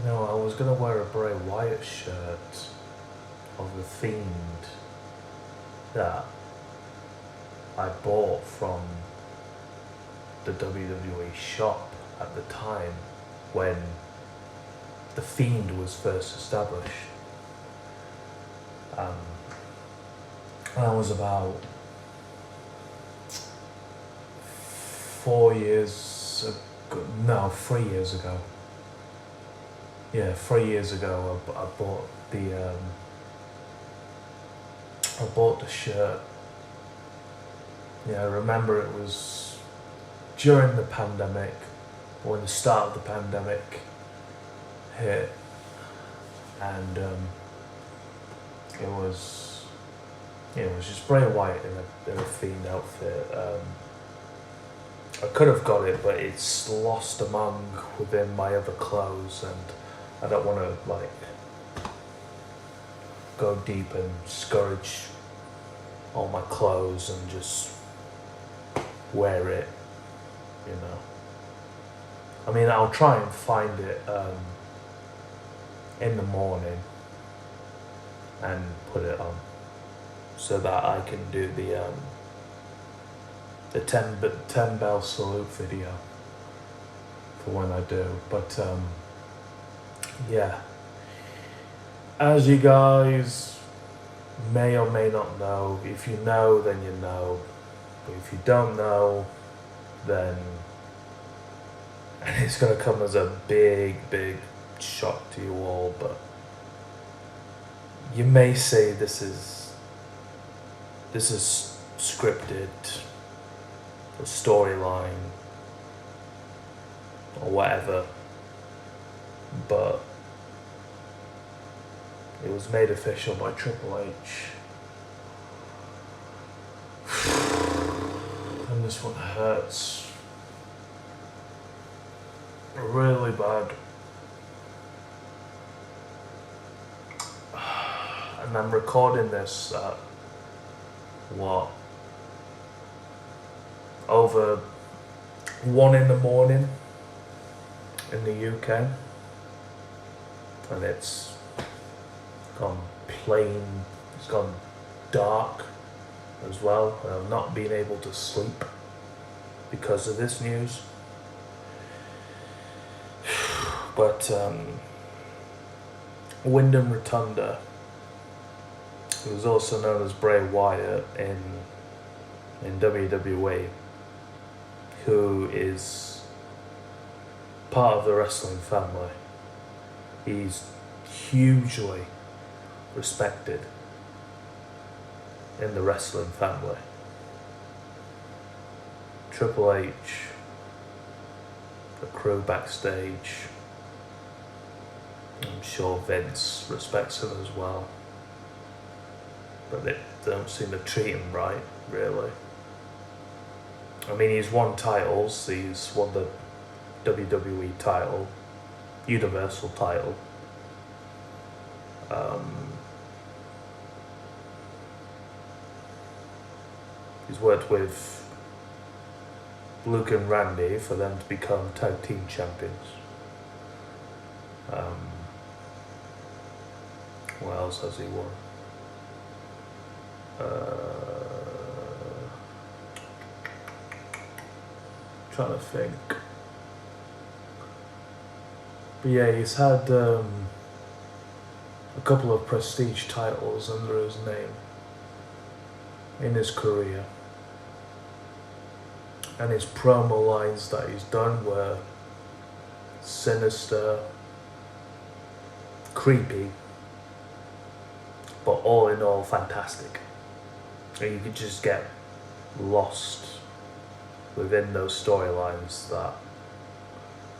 No, I was gonna wear a Bray Wyatt shirt of the Fiend that I bought from the WWE shop at the time when the Fiend was first established. That was about 4 years ago. No, 3 years ago. Yeah, 3 years ago, I bought the shirt. Yeah, I remember it was during the pandemic, when the start of the pandemic hit, and it was just Bray Wyatt in a Fiend outfit. I could have got it, but it's lost among within my other clothes, and I don't want to go deep and scourge all my clothes and just wear it, I mean, I'll try and find it in the morning and put it on so that I can do the 10 bell salute video for when I do. But yeah, as you guys may or may not know, if you know, then you know, but if you don't know, then it's going to come as a big shock to you all, but you may say this is scripted, a storyline, or whatever, but it was made official by Triple H. And this one hurts really bad. And I'm recording this at over 1 a.m. in the UK, and it's gone dark as well, and I've not been able to sleep because of this news. But Windham Rotunda, who is also known as Bray Wyatt in WWE, who is part of the wrestling family. He's hugely respected in the wrestling family. Triple H, the crew backstage, I'm sure Vince respects him as well, but they don't seem to treat him right, really. I mean, he's won titles. He's won the WWE title, Universal title. He's worked with Luke and Randy for them to become tag team champions. What else has he won? Trying to think. But yeah, he's had a couple of prestige titles under his name in his career. And his promo lines that he's done were sinister, creepy, but all in all fantastic. And you could just get lost within those storylines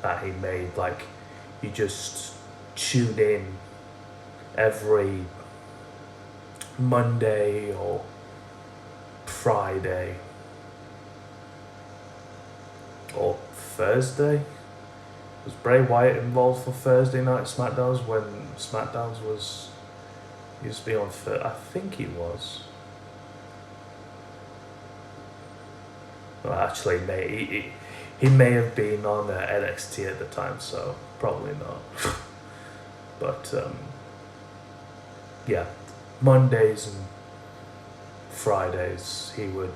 that he made. Like, you just tune in every Monday or Friday or Thursday. Was Bray Wyatt involved for Thursday night SmackDowns when SmackDowns used to be on I think he was. Well, actually, he may have been on NXT at the time, so probably not. But yeah, Mondays and Fridays he would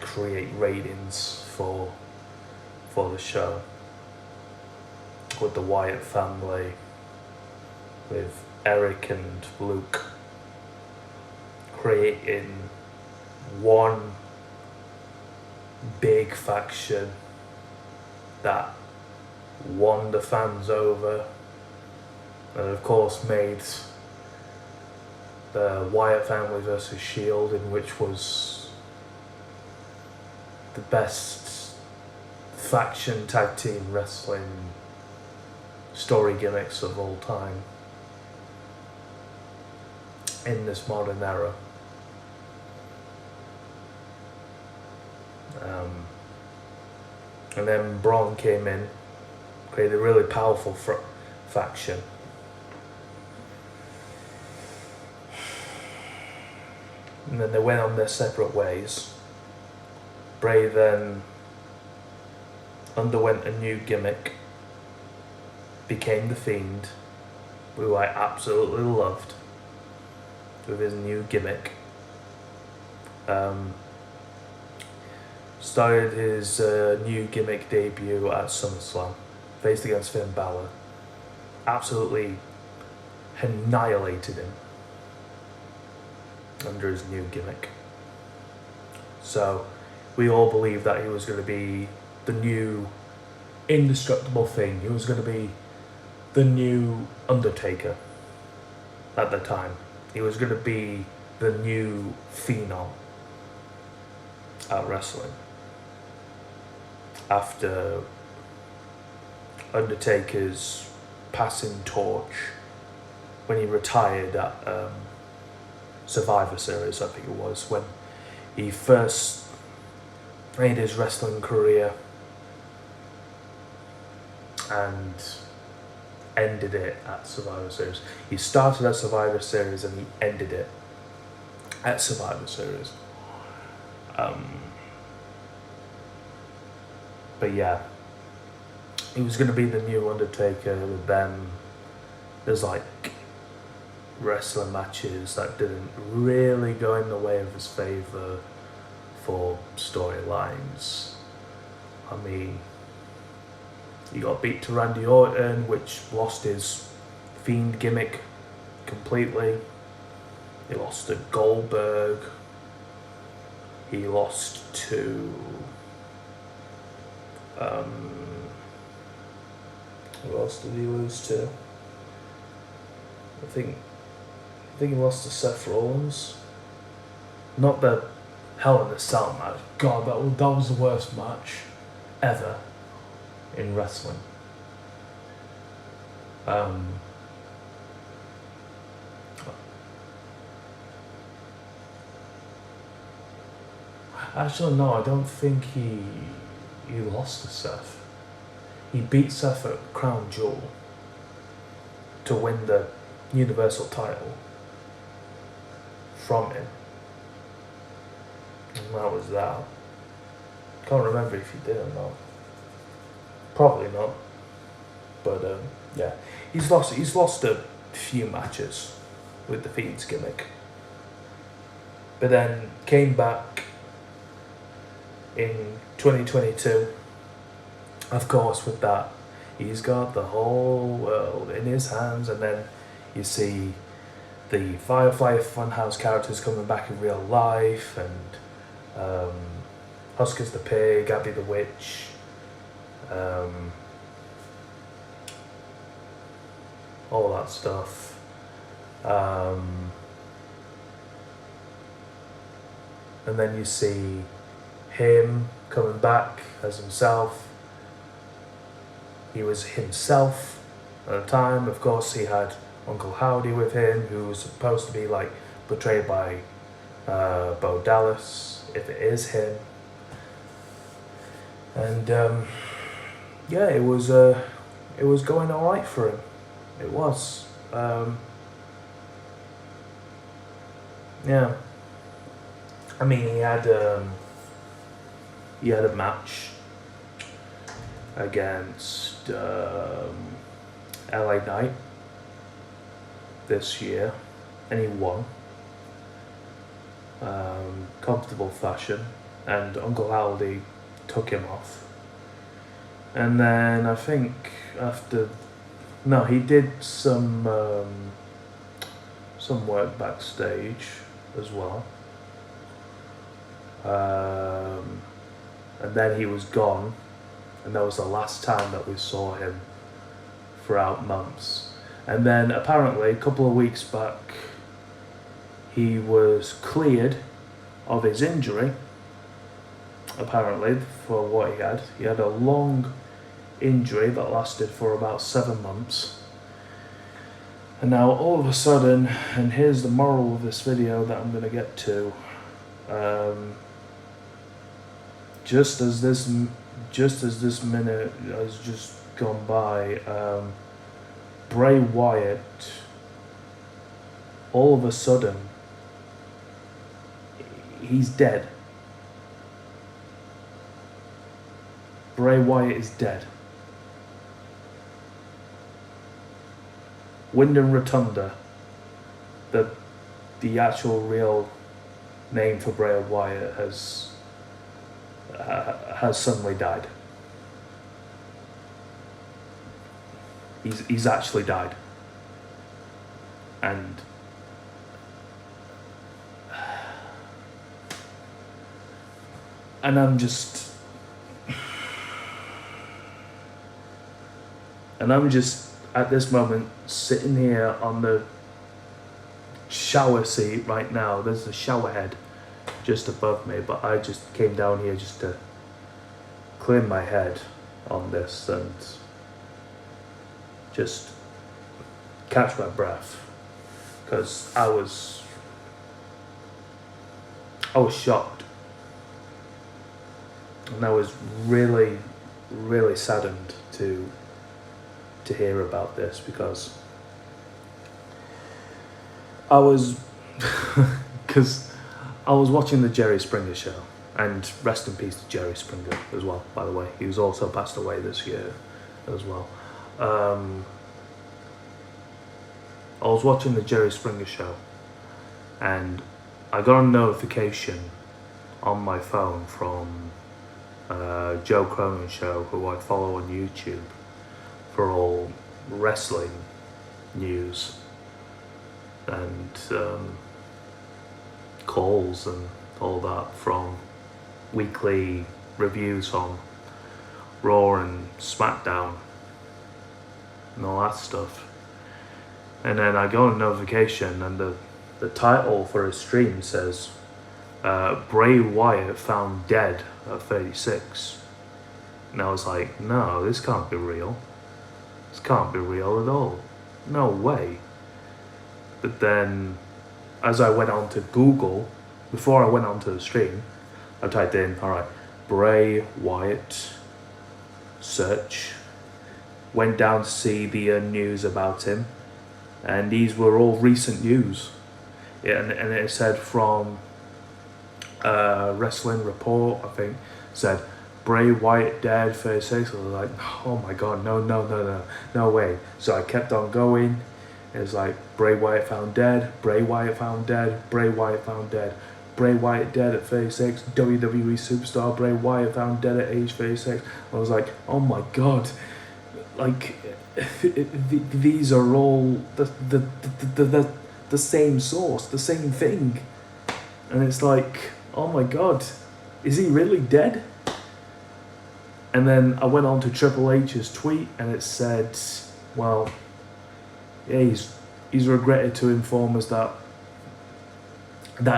create ratings for the show with the Wyatt family, with Eric and Luke creating one big faction that won the fans over, and of course made the Wyatt family versus Shield, in which was the best faction tag team wrestling story gimmicks of all time in this modern era. And then Braun came in, created a really powerful faction. And then they went on their separate ways. Bray then underwent a new gimmick, became the Fiend, who I absolutely loved with his new gimmick. Started his new gimmick debut at SummerSlam, faced against Finn Balor. Absolutely annihilated him under his new gimmick. So we all believed that he was going to be the new indestructible Thing. He was going to be the new Undertaker at the time. He was going to be the new Phenom at wrestling. After Undertaker's passing torch, when he retired at Survivor Series, I think it was, when he first made his wrestling career and ended it at Survivor Series. He started at Survivor Series and he ended it at Survivor Series. But yeah, he was going to be the new Undertaker. With them, there's like wrestling matches that didn't really go in the way of his favour for storylines. I mean, he got beat to Randy Orton, which lost his Fiend gimmick completely. He lost to Goldberg. He lost to who else did he lose to? I think he lost to Seth Rollins. Not the Hell in a Cell match. God, that was the worst match ever in wrestling. Actually, no, I don't think he lost to Seth. He beat Seth at Crown Jewel to win the Universal title from him. And that was that. Can't remember if he did or not. Probably not. But yeah, he's lost a few matches with the Fiend's gimmick. But then came back in 2022. Of course, with that, he's got the whole world in his hands, and then you see the Firefly Funhouse characters coming back in real life, and Huskers the Pig, Abby the Witch, all that stuff. And then you see him coming back as himself. He was himself at the time. Of course, he had Uncle Howdy with him, who was supposed to be like portrayed by Bo Dallas, if it is him. And yeah, it was going all right for him. It was. Yeah. I mean, he had a match against LA Knight this year, and he won. Comfortable fashion, and Uncle Howdy took him off. And then I think he did some work backstage as well. And then he was gone, and that was the last time that we saw him throughout months. And then apparently a couple of weeks back, he was cleared of his injury, apparently, for what he had. He had a long injury that lasted for about 7 months. And now all of a sudden, and here's the moral of this video that I'm going to get to, just as this minute has just gone by, Bray Wyatt, all of a sudden, he's dead. Bray Wyatt is dead. Windham Rotunda, the actual real name for Bray Wyatt, has suddenly died. He's actually died. And I'm just at this moment sitting here on the shower seat right now. There's a shower head just above me, but I just came down here just to clear my head on this and just catch my breath, because I was shocked, and I was really, really saddened to hear about this, because I was watching the Jerry Springer show, and rest in peace to Jerry Springer as well, by the way. He was also passed away this year as well. I was watching the Jerry Springer show, and I got a notification on my phone from Joe Cronin's show, who I follow on YouTube for all wrestling news and calls and all that, from weekly reviews on Raw and SmackDown and all that stuff. And then I got a notification, and the title for his stream says, Bray Wyatt found dead at 36. And I was like, no, this can't be real. This can't be real at all. No way. But then, as I went on to Google, before I went on to the stream, I typed in, alright, Bray Wyatt, search, went down to see the news about him, and these were all recent news. And it said from Wrestling Report, I think, said, Bray Wyatt dead, 36. I was like, oh my god, no way. So I kept on going. It was like, Bray Wyatt found dead, Bray Wyatt found dead, Bray Wyatt found dead, Bray Wyatt dead at 36, WWE superstar Bray Wyatt found dead at age 36. I was like, oh my god, like, these are all the same source, the same thing. And it's like, oh my god, is he really dead? And then I went on to Triple H's tweet, and it said, well, yeah, he's regretted to inform us that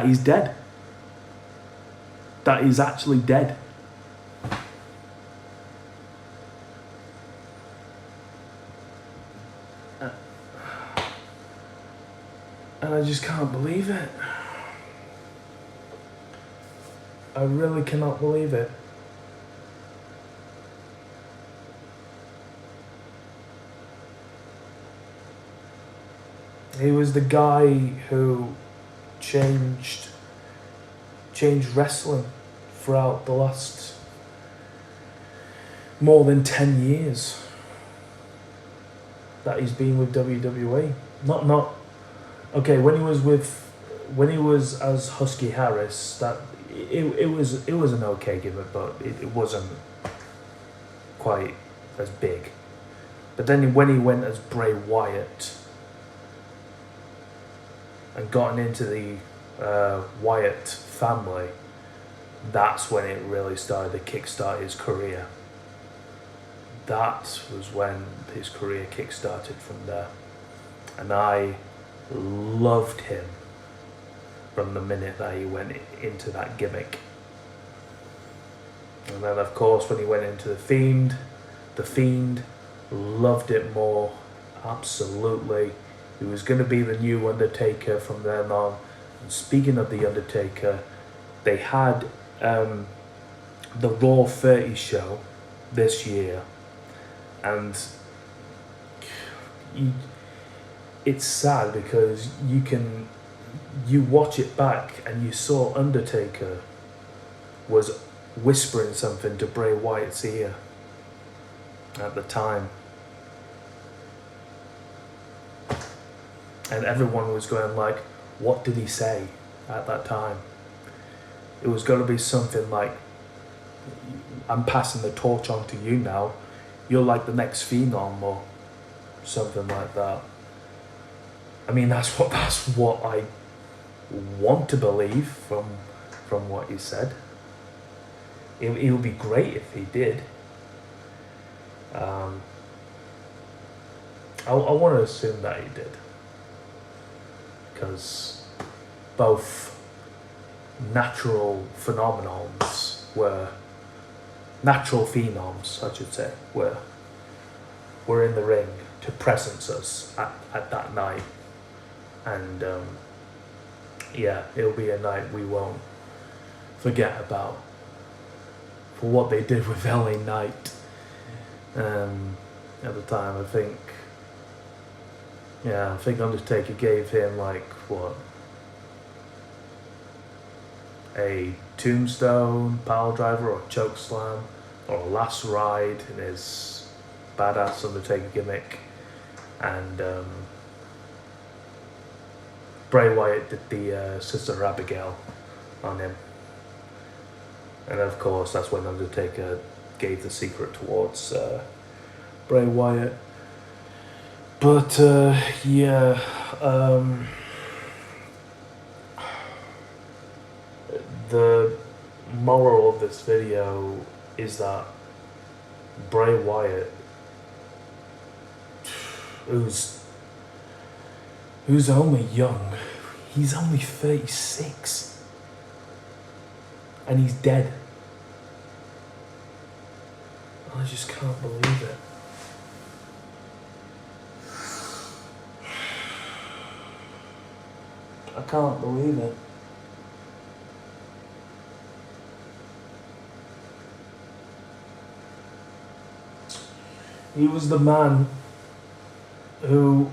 he's dead. That he's actually dead. And I just can't believe it. I really cannot believe it. He was the guy who changed wrestling throughout the last more than 10 years. that he's been with WWE. Not okay. When he was as Husky Harris, that it was an okay gimmick, but it wasn't quite as big. But then when he went as Bray Wyatt and gotten into the Wyatt family, that's when it really started to kickstart his career. That was when his career kick-started from there. And I loved him from the minute that he went into that gimmick. And then of course when he went into the Fiend, loved it more, absolutely. He was going to be the new Undertaker from then on. And speaking of the Undertaker, they had the Raw 30 show this year. And it's sad because you watch it back and you saw Undertaker was whispering something to Bray Wyatt's ear at the time. And everyone was going like, what did he say at that time? It was going to be something like, I'm passing the torch on to you now. You're like the next Phenom or something like that. I mean, that's what I want to believe from what he said. It would be great if he did. I want to assume that he did. Because both natural phenomenons were... Natural phenoms, I should say, were in the ring to presence us at that night. And yeah, it'll be a night we won't forget about for what they did with LA Knight at the time. I think Undertaker gave him like what, a tombstone, pile driver, or choke slam, or a last ride in his badass Undertaker gimmick, and Bray Wyatt did the Sister Abigail on him, and of course that's when Undertaker gave the secret towards Bray Wyatt. But the moral of this video is that Bray Wyatt, who's only young, he's only 36, and he's dead. I just can't believe it. I can't believe it. He was the man who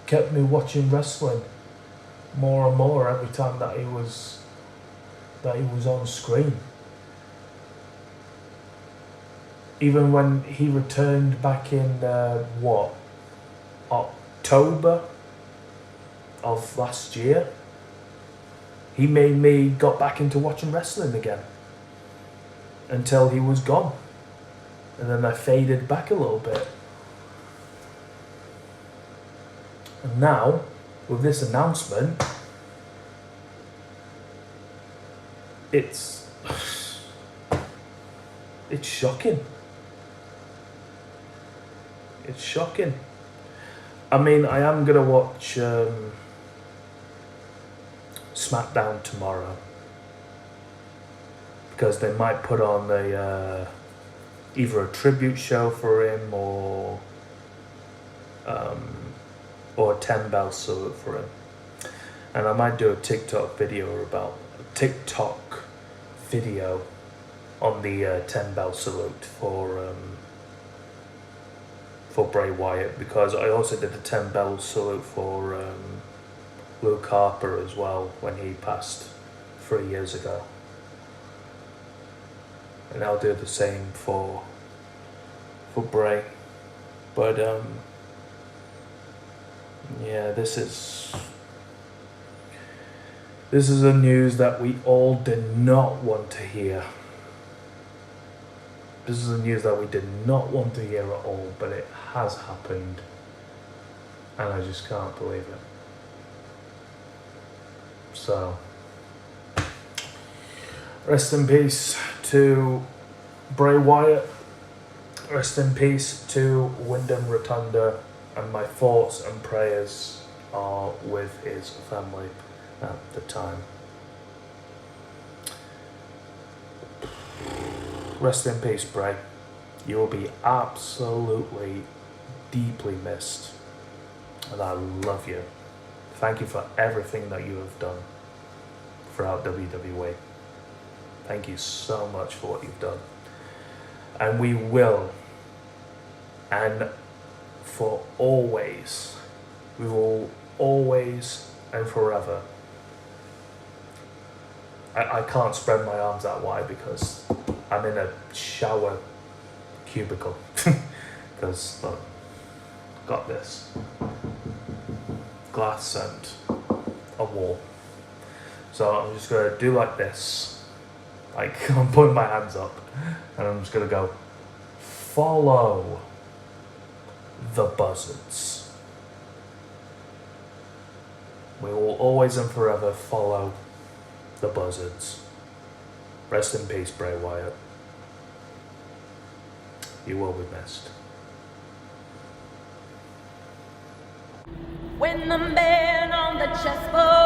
kept me watching wrestling more and more every time that he was on screen. Even when he returned back in October of last year, he made me got back into watching wrestling again until he was gone. And then I faded back a little bit. And now, with this announcement, it's shocking. It's shocking. I mean, I am going to watch SmackDown tomorrow, because they might put on either a tribute show for him or a 10 bell salute for him. And I might do a TikTok video on the 10 bell salute for Bray Wyatt, because I also did a 10 bell salute for Luke Harper as well when he passed 3 years ago. And I'll do the same for Bray. But Yeah, this is the news that we all did not want to hear. This is the news that we did not want to hear at all, but it has happened, and I just can't believe it. So, rest in peace to Bray Wyatt. Rest in peace to Windham Rotunda, and my thoughts and prayers are with his family at the time. Rest in peace, Bray. You will be absolutely deeply missed, and I love you. Thank you for everything that you have done throughout WWE. Thank you so much for what you've done. And we will, and for always, we will always and forever. I can't spread my arms that wide because I'm in a shower cubicle. Because, look, got this glass and a wall. So I'm just going to do like this. Like, I'm putting my hands up and I'm just going to go, follow the buzzards. We will always and forever follow the buzzards. Rest in peace, Bray Wyatt. You will be missed. When the man on the chessboard